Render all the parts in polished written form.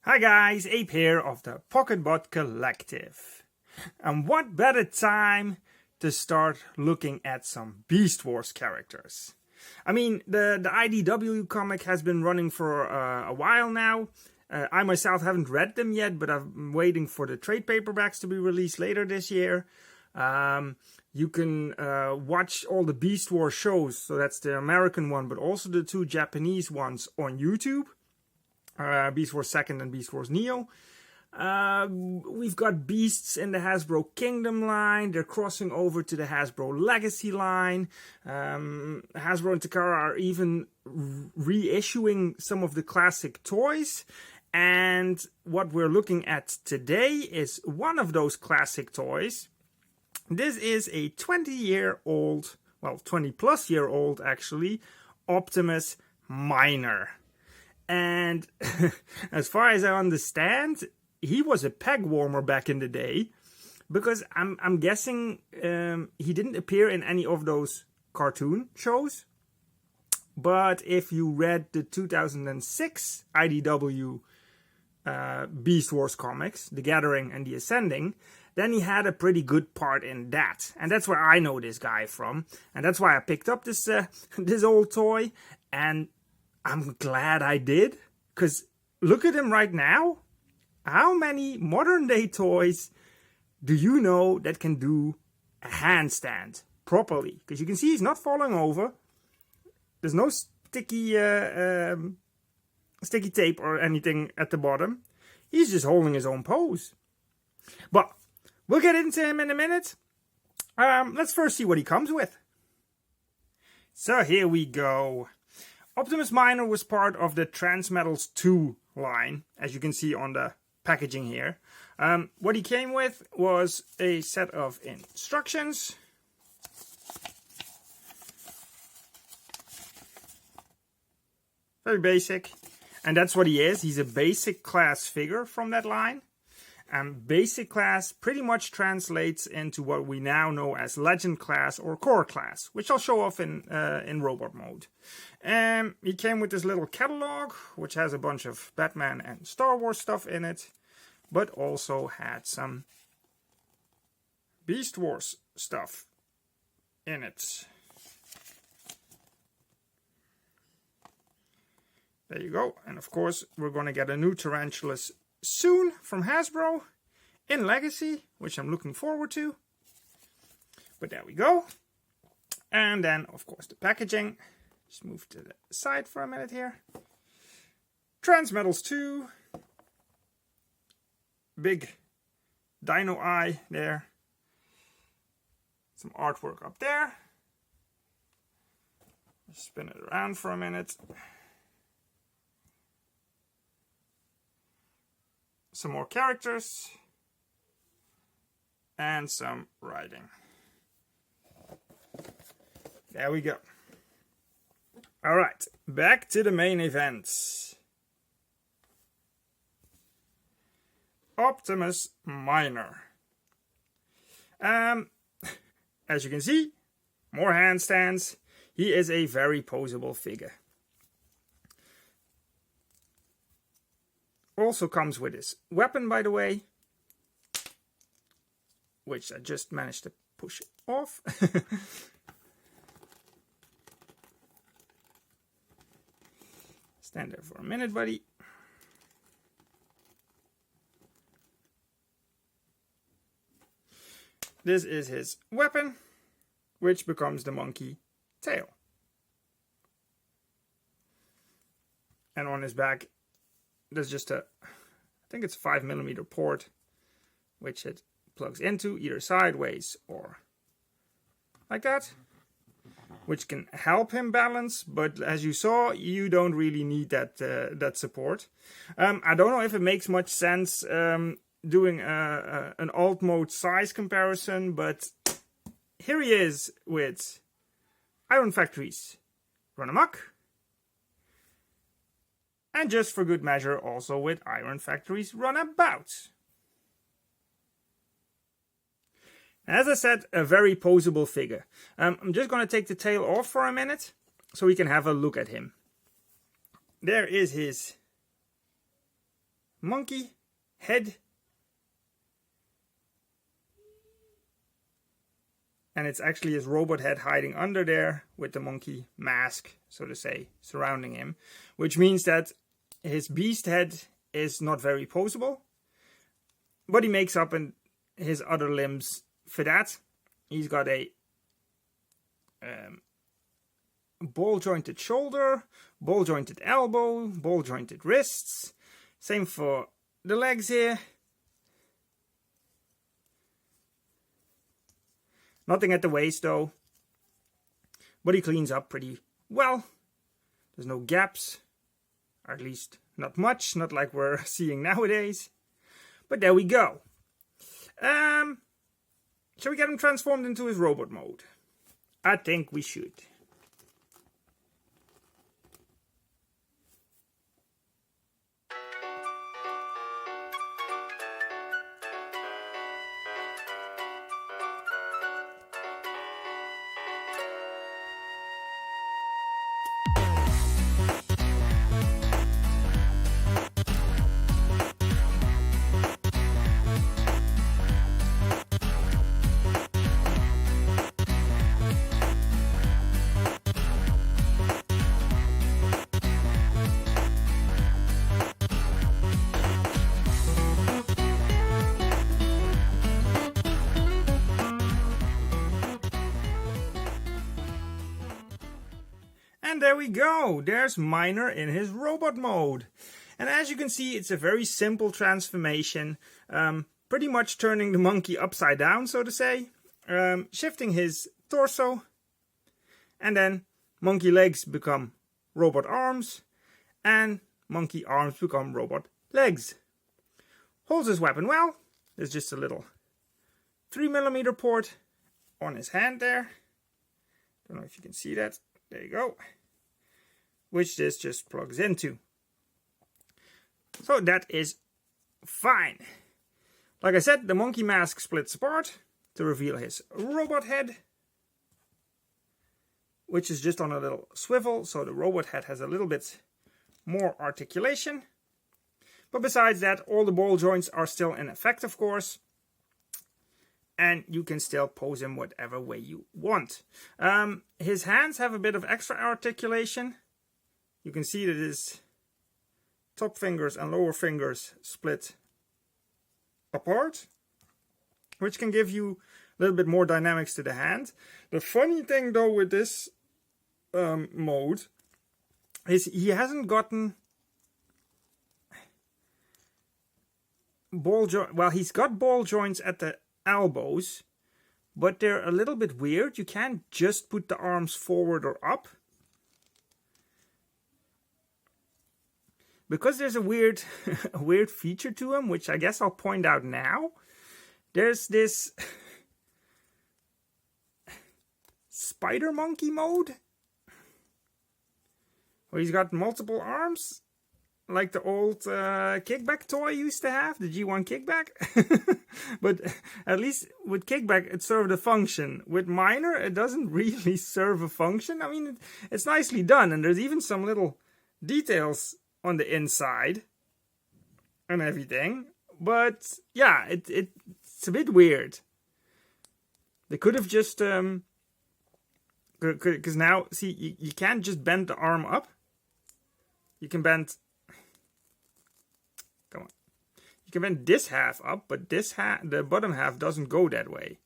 Hi guys, Ape here of the Pocketbot Collective. And what better time to start looking at some Beast Wars characters. I mean, the IDW comic has been running for a while now. I myself haven't read them yet, but I'm waiting for the trade paperbacks to be released later this year. You can watch all the Beast Wars shows, so that's the American one, but also the two Japanese ones on YouTube. Beast Wars 2nd and Beast Wars Neo. We've got beasts in the Hasbro Kingdom line. They're crossing over to the Hasbro Legacy line. Hasbro and Takara are even reissuing some of the classic toys. And what we're looking at today is one of those classic toys. This is a 20-year-old, well, 20-plus-year-old actually, Optimus Minor. And as far as I understand, he was a peg warmer back in the day, because I'm guessing he didn't appear in any of those cartoon shows. But if you read the 2006 IDW Beast Wars comics, The Gathering and The Ascending, then he had a pretty good part in that. And that's where I know this guy from. And that's why I picked up this this old toy. And I'm glad I did, because look at him right now. How many modern day toys do you know that can do a handstand properly? Because you can see he's not falling over. There's no sticky tape or anything at the bottom. He's just holding his own pose. But we'll get into him in a minute. Let's first see what he comes with. So here we go. Optimus Minor was part of the Transmetals 2 line, as you can see on the packaging here. What he came with was a set of instructions. Very basic. And that's what he is. He's a basic class figure from that line. And basic class pretty much translates into what we now know as legend class or core class, which I'll show off in robot mode. He came with this little catalog, which has a bunch of Batman and Star Wars stuff in it, but also had some Beast Wars stuff in it. There you go. And of course, we're going to get a new Tarantulas soon from Hasbro in Legacy, which I'm looking forward to. But there we go. And then, of course, the packaging. Just move to the side for a minute here. Transmetals 2. Big dino eye there. Some artwork up there. Just spin it around for a minute. Some more characters. And some writing. There we go. Alright, back to the main event. Optimus Minor. As you can see, more handstands. He is a very poseable figure. Also comes with his weapon, by the way, which I just managed to push off. Stand there for a minute, buddy. This is his weapon, which becomes the monkey tail. And on his back, there's just I think it's a 5mm port, which it plugs into either sideways or like that, which can help him balance, but as you saw, you don't really need that support. I don't know if it makes much sense doing an alt mode size comparison, but here he is with Iron Factories Run Amok. And just for good measure, also with Iron Factories Runabout. As I said, a very poseable figure. I'm just going to take the tail off for a minute, so we can have a look at him. There is his monkey head. And it's actually his robot head hiding under there with the monkey mask, so to say, surrounding him. Which means that his beast head is not very poseable. But he makes up in his other limbs for that. He's got a ball-jointed shoulder, ball-jointed elbow, ball-jointed wrists. Same for the legs here. Nothing at the waist though. But he cleans up pretty well. There's no gaps. Or at least not much. Not like we're seeing nowadays. But there we go. Shall we get him transformed into his robot mode? I think we should. And there we go, there's Minor in his robot mode. And as you can see, it's a very simple transformation, pretty much turning the monkey upside down, so to say, shifting his torso, and then monkey legs become robot arms, and monkey arms become robot legs. Holds his weapon well, there's just a little 3mm port on his hand there. Don't know if you can see that, there you go. Which this just plugs into. So that is fine. Like I said, the monkey mask splits apart to reveal his robot head, which is just on a little swivel, so the robot head has a little bit more articulation. But besides that, all the ball joints are still in effect, of course. And you can still pose him whatever way you want. His hands have a bit of extra articulation. You can see that his top fingers and lower fingers split apart, which can give you a little bit more dynamics to the hand. The funny thing though with this mode is he hasn't gotten ball joint. Well, he's got ball joints at the elbows, but they're a little bit weird. You can't just put the arms forward or up. Because there's a weird feature to him, which I guess I'll point out now. There's this spider monkey mode, where he's got multiple arms, like the old kickback toy used to have, the G1 kickback. But at least with kickback, it served a function. With Minor, it doesn't really serve a function. I mean, it's nicely done, and there's even some little details on the inside and everything, but yeah, it's a bit weird. They could have just because now see you can't just bend the arm up. You can bend, come on, you can bend this half up, but this the bottom half doesn't go that way.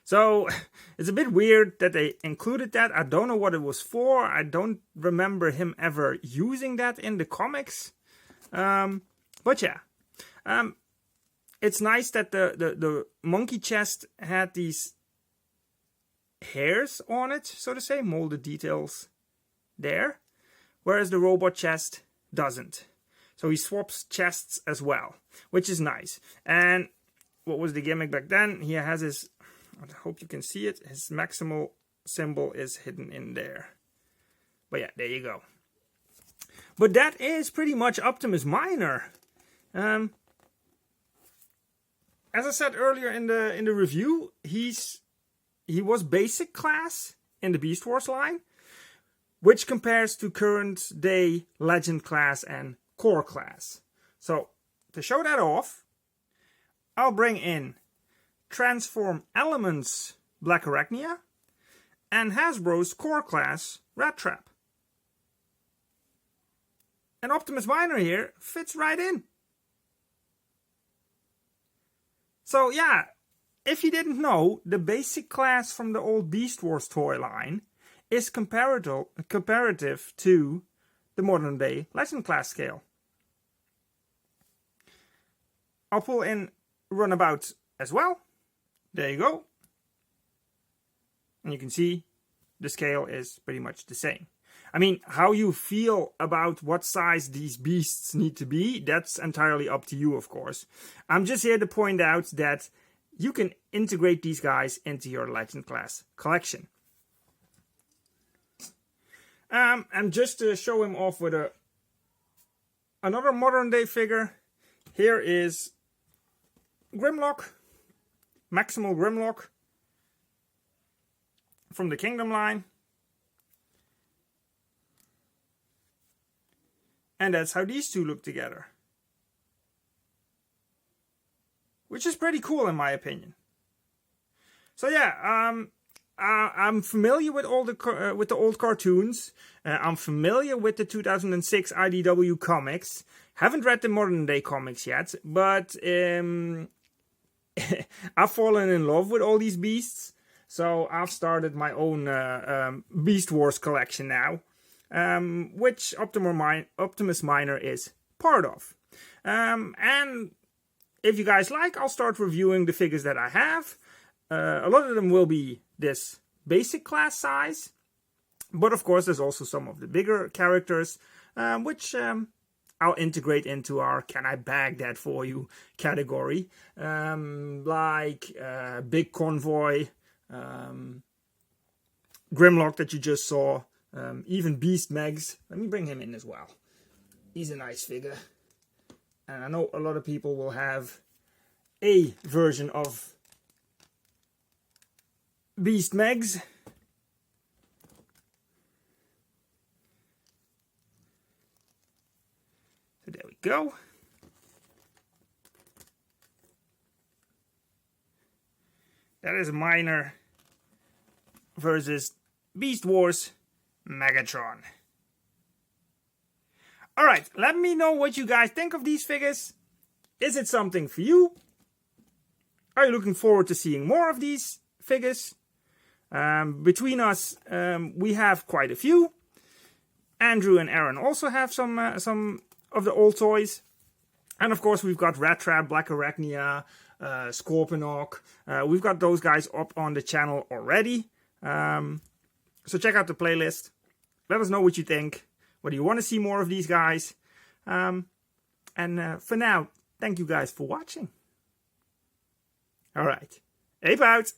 So it's a bit weird that they included that. I don't know what it was for. I don't remember him ever using that in the comics. But yeah. It's nice that the monkey chest had these hairs on it, so to say, molded details there. Whereas the robot chest doesn't. So he swaps chests as well, which is nice. And what was the gimmick back then? He has his, I hope you can see it, his maximal symbol is hidden in there. But yeah, there you go. But that is pretty much Optimus Minor. As I said earlier in the review, he was basic class in the Beast Wars line, which compares to current day Legend class and Core class. So to show that off, I'll bring in Transform Elements Black Arachnia and Hasbro's Core Class Rat Trap. And Optimus Minor here fits right in. So yeah, if you didn't know, the basic class from the old Beast Wars toy line is comparative to the modern day Legend class scale. I'll pull in Runabout as well. There you go. And you can see the scale is pretty much the same. I mean, how you feel about what size these beasts need to be, that's entirely up to you, of course. I'm just here to point out that you can integrate these guys into your Legend class collection. And just to show him off with another modern day figure, here is Grimlock, Maximal Grimlock from the Kingdom line. And that's how these two look together. Which is pretty cool in my opinion. So yeah, I'm familiar with all with the old cartoons. I'm familiar with the 2006 IDW comics. Haven't read the modern day comics yet, but I've fallen in love with all these beasts. So I've started my own Beast Wars collection now, which Optimus Minor is part of. And if you guys like, I'll start reviewing the figures that I have. A lot of them will be this basic class size. But of course, there's also some of the bigger characters, which I'll integrate into our Can I Bag That For You category. Like Big Convoy, Grimlock that you just saw, even Beast Megs. Let me bring him in as well. He's a nice figure. And I know a lot of people will have a version of Beast Megs. So there we go. That is Minor versus Beast Wars Megatron. Alright, let me know what you guys think of these figures. Is it something for you? Are you looking forward to seeing more of these figures? Between us, we have quite a few. Andrew and Aaron also have some of the old toys. And of course, we've got Rat Trap, Black Arachnia, Scorponok. We've got those guys up on the channel already. So check out the playlist. Let us know what you think. Whether you want to see more of these guys. And for now, thank you guys for watching. Alright, ape out!